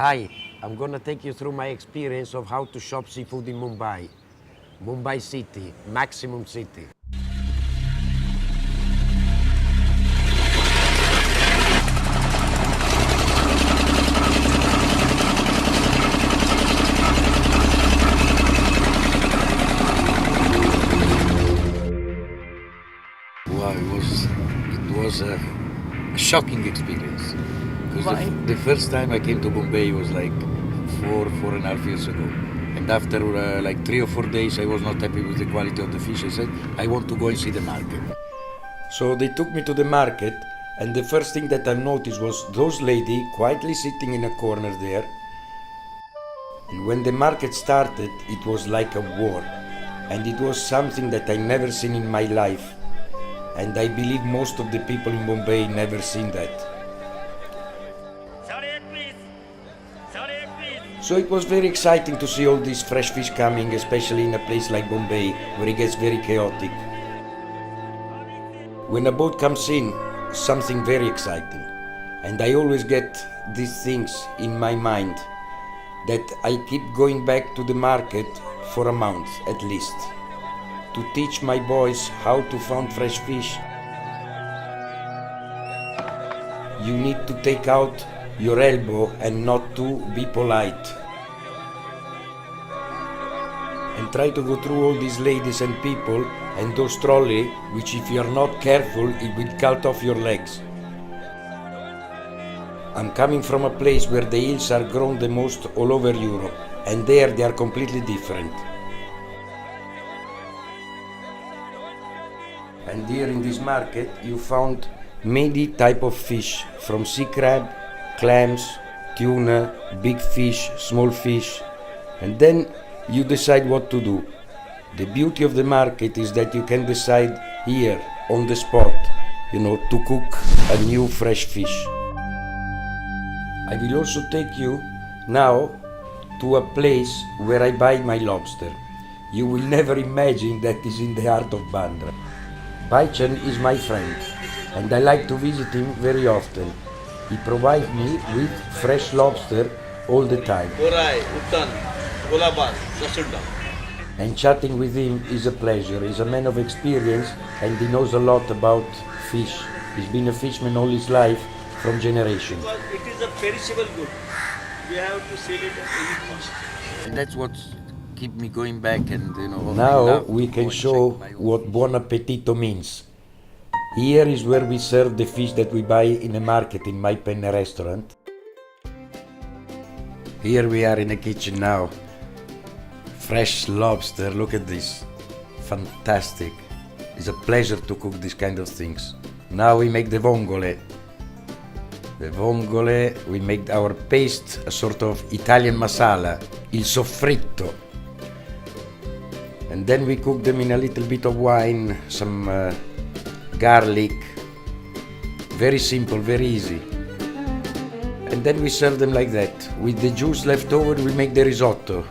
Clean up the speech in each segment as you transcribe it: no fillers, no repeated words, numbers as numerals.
Hi, I'm gonna take you through my experience of how to shop seafood in Mumbai. Mumbai City, Maximum City. Wow, it was a shocking experience. Because Why? the first time I came to Bombay was like 4.5 years ago. And after like 3 or 4 days, I was not happy with the quality of the fish. I said, I want to go and see the market. So they took me to the market, and the first thing that I noticed was those lady quietly sitting in a corner there. And when the market started, it was like a war. And it was something that I never seen in my life. And I believe most of the people in Bombay never seen that. So it was very exciting to see all these fresh fish coming, especially in a place like Bombay, where it gets very chaotic. When a boat comes in, something very exciting. And I always get these things in my mind that I keep going back to the market for a month at least, to teach my boys how to find fresh fish. You need to take out your elbow and not to be polite. And try to go through all these ladies and people and those trolley, which if you are not careful, it will cut off your legs. I'm coming from a place where the eels are grown the most all over Europe, and there they are completely different. And here in this market you found many type of fish, from sea crab, clams, tuna, big fish, small fish, and then you decide what to do. The beauty of the market is that you can decide here on the spot, to cook a new fresh fish. I will also take you now to a place where I buy my lobster. You will never imagine that is in the heart of Bandra. Baichan is my friend, and I like to visit him very often. He provides me with fresh lobster all the time. And chatting with him is a pleasure. He's a man of experience and he knows a lot about fish. He's been a fisherman all his life from generations. Because it is a perishable good. We have to sell it at any cost. And that's what keep me going back and Now we can show what buon appetito means. Here is where we serve the fish that we buy in a market in my Penne restaurant. Here we are in the kitchen now. Fresh lobster, look at this. Fantastic. It's a pleasure to cook this kind of things. Now we make the vongole. The vongole, we make our paste, a sort of Italian masala, il soffritto. And then we cook them in a little bit of wine, some garlic. Very simple, very easy. And then we serve them like that. With the juice left over, we make the risotto,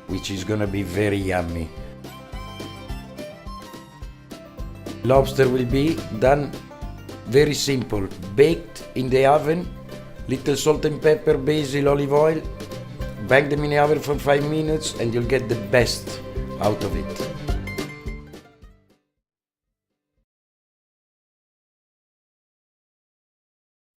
which is gonna be very yummy. Lobster will be done very simple, baked in the oven, little salt and pepper, basil, olive oil, bang them in the oven for 5 minutes and you'll get the best out of it.